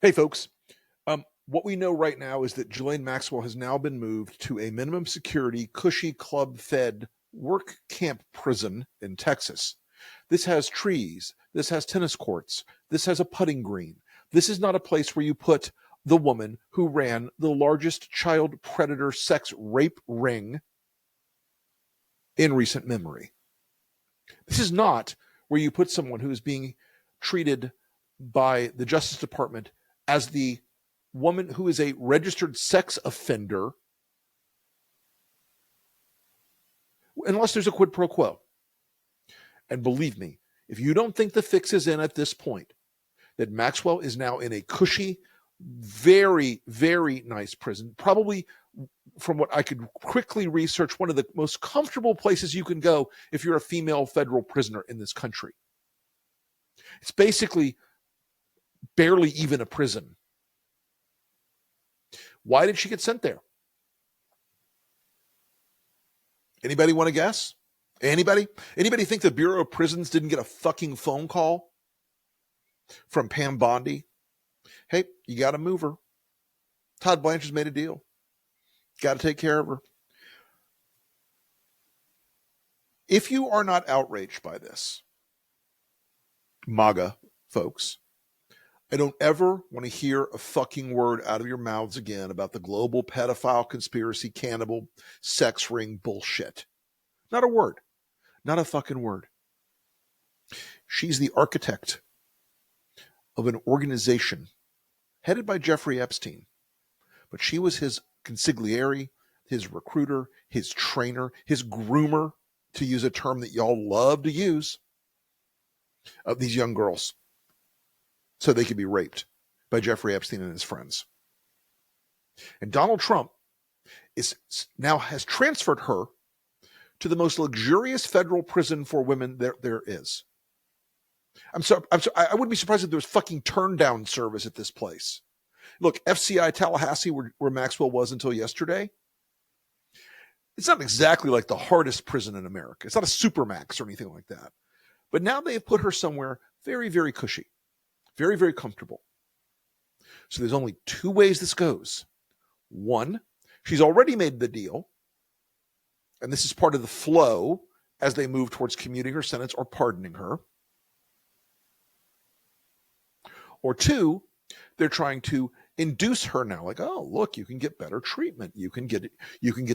Hey, folks. What we know right now is that Ghislaine Maxwell has now been moved to a minimum security, cushy, club-fed work camp prison in Texas. This has trees. This has tennis courts. This has a putting green. This is not a place where you put the woman who ran the largest child predator sex rape ring in recent memory. This is not where you put someone who is being treated by the Justice Department as the woman who is a registered sex offender, unless there's a quid pro quo. And believe me, if you don't think the fix is in at this point, that Maxwell is now in a cushy, very, very nice prison, probably, from what I could quickly research, one of the most comfortable places you can go if you're a female federal prisoner in this country. It's basically barely even a prison. Why did she get sent there? Anybody want to guess? Anybody think the Bureau of Prisons didn't get a fucking phone call from Pam Bondi? Hey, you got to move her. Todd Blanchard's made a deal. Got to take care of her. If you are not outraged by this, MAGA folks, I don't ever want to hear a fucking word out of your mouths again about the global pedophile conspiracy, cannibal, sex ring bullshit. Not a word. Not a fucking word. She's the architect of an organization headed by Jeffrey Epstein. But she was his consigliere, his recruiter, his trainer, his groomer, to use a term that y'all love to use, of these young girls, so they could be raped by Jeffrey Epstein and his friends. And Donald Trump now has transferred her to the most luxurious federal prison for women there is. I wouldn't be surprised if there was fucking turn down service at this place. Look, FCI Tallahassee, where Maxwell was until yesterday, it's not exactly like the hardest prison in America. It's not a supermax or anything like that. But now they have put her somewhere very, very cushy. Very, very comfortable. So there's only two ways this goes. One, she's already made the deal, and this is part of the flow as they move towards commuting her sentence or pardoning her. Or two, they're trying to induce her now, like, oh, look, you can get better treatment. You can get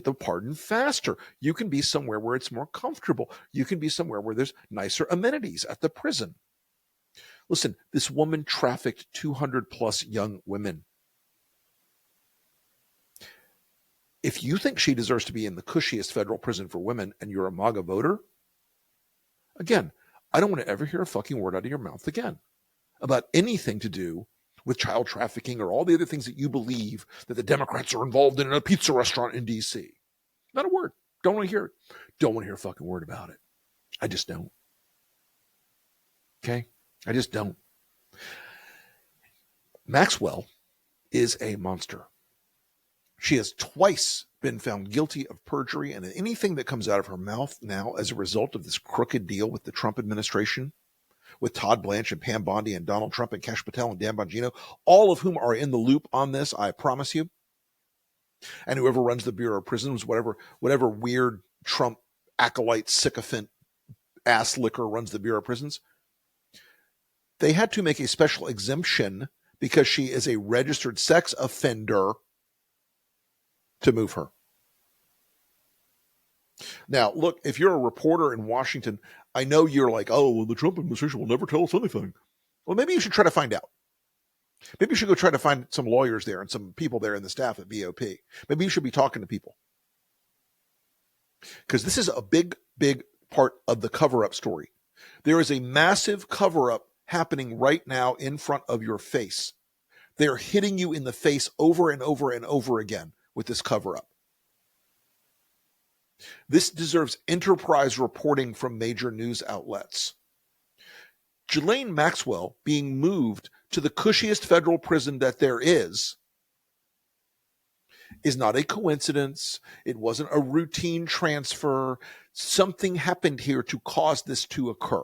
the pardon faster. You can be somewhere where it's more comfortable. You can be somewhere where there's nicer amenities at the prison. Listen, this woman trafficked 200 plus young women. If you think she deserves to be in the cushiest federal prison for women and you're a MAGA voter, again, I don't want to ever hear a fucking word out of your mouth again about anything to do with child trafficking or all the other things that you believe that the Democrats are involved in a pizza restaurant in D.C. Not a word. Don't want to hear it. Don't want to hear a fucking word about it. I just don't. Okay? I just don't. Maxwell is a monster. She has twice been found guilty of perjury, and anything that comes out of her mouth now as a result of this crooked deal with the Trump administration, with Todd Blanche and Pam Bondi and Donald Trump and Kash Patel and Dan Bongino, all of whom are in the loop on this, I promise you. And whoever runs the Bureau of Prisons, whatever weird Trump acolyte sycophant ass licker runs the Bureau of Prisons, they had to make a special exemption because she is a registered sex offender to move her. Now, look, if you're a reporter in Washington, I know you're like, oh, well, the Trump administration will never tell us anything. Well, maybe you should try to find out. Maybe you should go try to find some lawyers there and some people there in the staff at BOP. Maybe you should be talking to people. Because this is a big, big part of the cover-up story. There is a massive cover-up happening right now in front of your face. They're hitting you in the face over and over and over again with this cover-up. This deserves enterprise reporting from major news outlets. Ghislaine Maxwell being moved to the cushiest federal prison that there is not a coincidence. It wasn't a routine transfer. Something happened here to cause this to occur.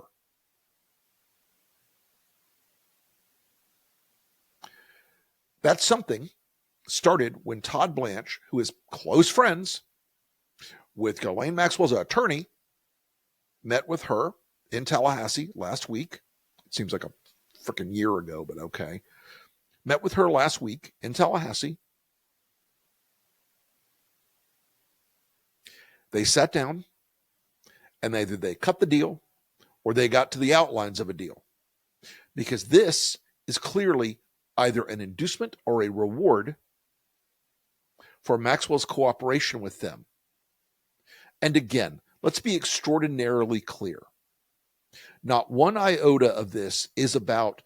That something started when Todd Blanche, who is close friends with Ghislaine Maxwell's attorney, met with her in Tallahassee last week. It seems like a freaking year ago, but okay. Met with her last week in Tallahassee. They sat down and either they cut the deal or they got to the outlines of a deal. Because this is clearly either an inducement or a reward for Maxwell's cooperation with them. And again, let's be extraordinarily clear. Not one iota of this is about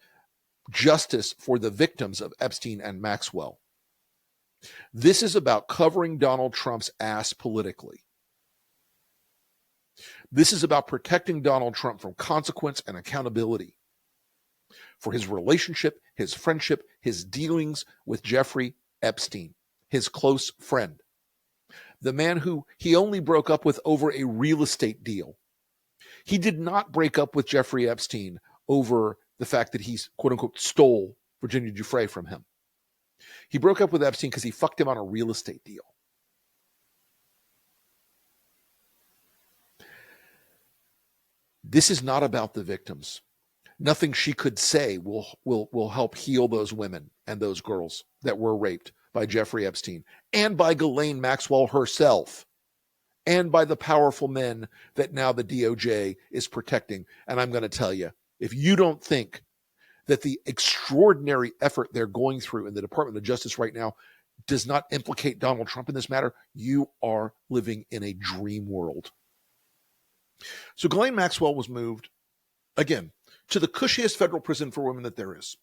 justice for the victims of Epstein and Maxwell. This is about covering Donald Trump's ass politically. This is about protecting Donald Trump from consequence and accountability for his relationship, his friendship, his dealings with Jeffrey Epstein, his close friend, the man who he only broke up with over a real estate deal. He did not break up with Jeffrey Epstein over the fact that he, quote unquote, stole Virginia Giuffre from him. He broke up with Epstein because he fucked him on a real estate deal. This is not about the victims. Nothing she could say will help heal those women and those girls that were raped by Jeffrey Epstein and by Ghislaine Maxwell herself and by the powerful men that now the DOJ is protecting. And I'm going to tell you, if you don't think that the extraordinary effort they're going through in the Department of Justice right now does not implicate Donald Trump in this matter, you are living in a dream world. So Ghislaine Maxwell was moved, again, to the cushiest federal prison for women that there is.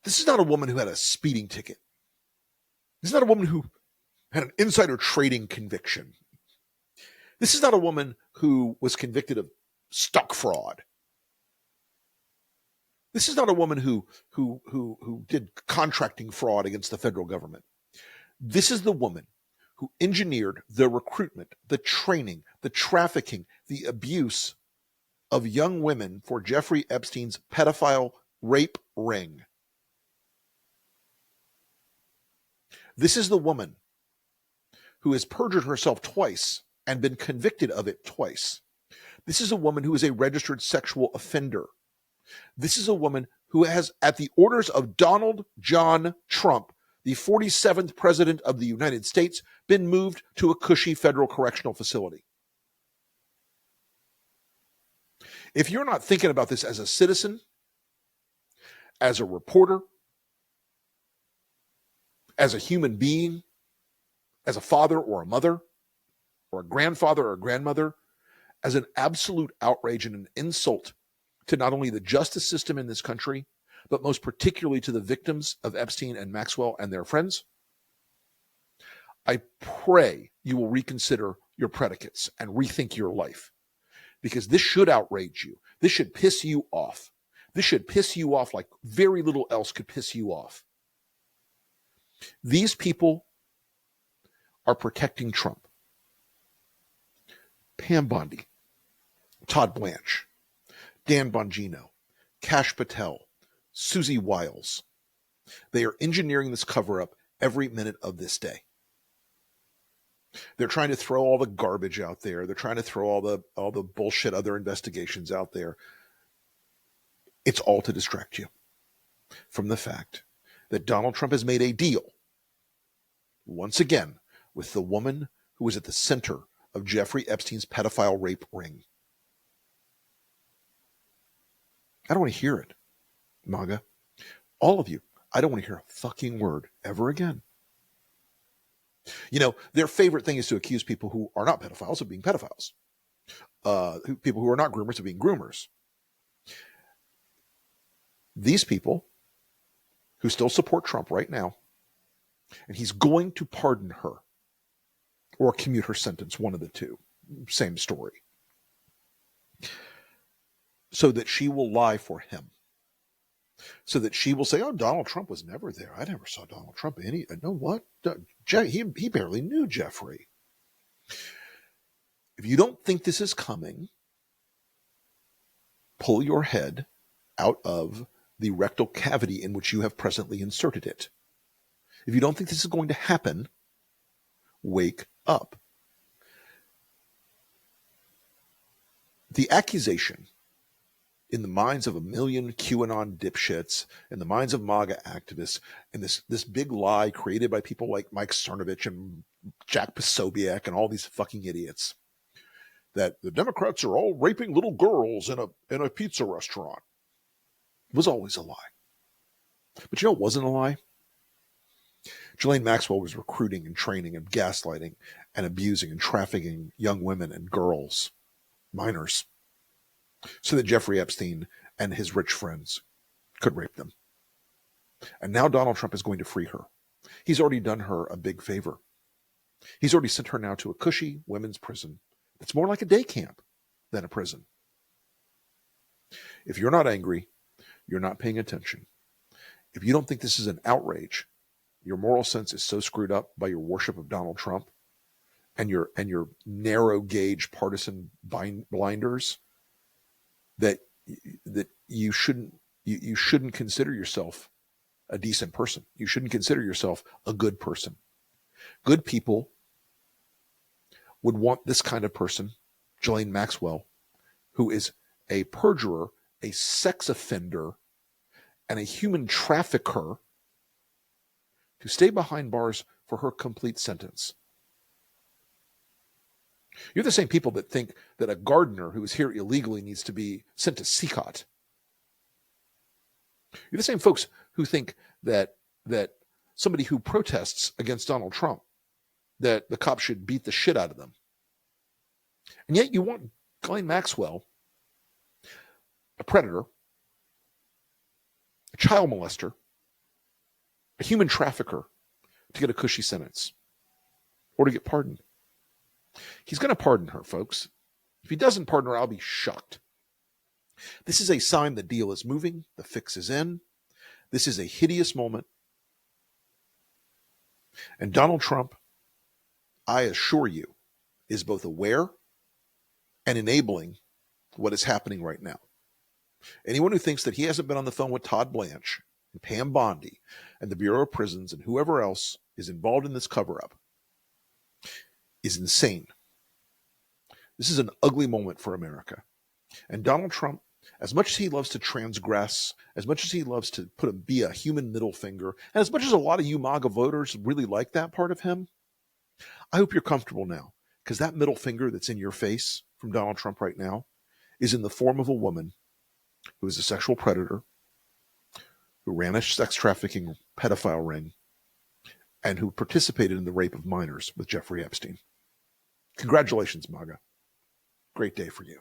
This is not a woman who had a speeding ticket. This is not a woman who had an insider trading conviction. This is not a woman who was convicted of stock fraud. This is not a woman who did contracting fraud against the federal government. This is the woman who engineered the recruitment, the training, the trafficking, the abuse of young women for Jeffrey Epstein's pedophile rape ring. This is the woman who has perjured herself twice and been convicted of it twice. This is a woman who is a registered sexual offender. This is a woman who has, at the orders of Donald John Trump, the 47th president of the United States, been moved to a cushy federal correctional facility. If you're not thinking about this as a citizen, as a reporter, as a human being, as a father or a mother, or a grandfather or a grandmother, as an absolute outrage and an insult to not only the justice system in this country, but most particularly to the victims of Epstein and Maxwell and their friends, I pray you will reconsider your predicates and rethink your life, because this should outrage you. This should piss you off. This should piss you off like very little else could piss you off. These people are protecting Trump. Pam Bondi, Todd Blanche, Dan Bongino, Kash Patel, Susie Wiles. They are engineering this cover-up every minute of this day. They're trying to throw all the garbage out there. They're trying to throw all the bullshit other investigations out there. It's all to distract you from the fact that Donald Trump has made a deal, once again, with the woman who was at the center of Jeffrey Epstein's pedophile rape ring. I don't want to hear it, MAGA. All of you, I don't want to hear a fucking word ever again. You know, their favorite thing is to accuse people who are not pedophiles of being pedophiles. People who are not groomers of being groomers. These people who still support Trump right now, and he's going to pardon her or commute her sentence, one of the two. Same story. So that she will lie for him. So that she will say, oh, Donald Trump was never there. I never saw Donald Trump. No, what? He barely knew Jeffrey. If you don't think this is coming, pull your head out of the rectal cavity in which you have presently inserted it. If you don't think this is going to happen, wake up. The accusation in the minds of a million QAnon dipshits, in the minds of MAGA activists, and this big lie created by people like Mike Cernovich and Jack Posobiec and all these fucking idiots, that the Democrats are all raping little girls in a pizza restaurant, was always a lie. But you know what wasn't a lie? Ghislaine Maxwell was recruiting and training and gaslighting and abusing and trafficking young women and girls, minors, so that Jeffrey Epstein and his rich friends could rape them. And now Donald Trump is going to free her. He's already done her a big favor. He's already sent her now to a cushy women's prison that's more like a day camp than a prison. If you're not angry, you're not paying attention. If you don't think this is an outrage, your moral sense is so screwed up by your worship of Donald Trump and your narrow gauge partisan blinders that you shouldn't consider yourself a decent person. You shouldn't consider yourself a good person. Good people would want this kind of person, Ghislaine Maxwell, who is a perjurer, a sex offender, and a human trafficker, to stay behind bars for her complete sentence. You're the same people that think that a gardener who is here illegally needs to be sent to CCOT. You're the same folks who think that somebody who protests against Donald Trump, that the cops should beat the shit out of them. And yet you want Ghislaine Maxwell, a predator, a child molester, a human trafficker, to get a cushy sentence or to get pardoned. He's going to pardon her, folks. If he doesn't pardon her, I'll be shocked. This is a sign the deal is moving, the fix is in. This is a hideous moment. And Donald Trump, I assure you, is both aware and enabling what is happening right now. Anyone who thinks that he hasn't been on the phone with Todd Blanche and Pam Bondi and the Bureau of Prisons and whoever else is involved in this cover-up is insane. This is an ugly moment for America. And Donald Trump, as much as he loves to transgress, as much as he loves to be a human middle finger, and as much as a lot of you MAGA voters really like that part of him, I hope you're comfortable now, because that middle finger that's in your face from Donald Trump right now is in the form of a woman who is a sexual predator, who ran a sex trafficking pedophile ring, and who participated in the rape of minors with Jeffrey Epstein. Congratulations, MAGA. Great day for you.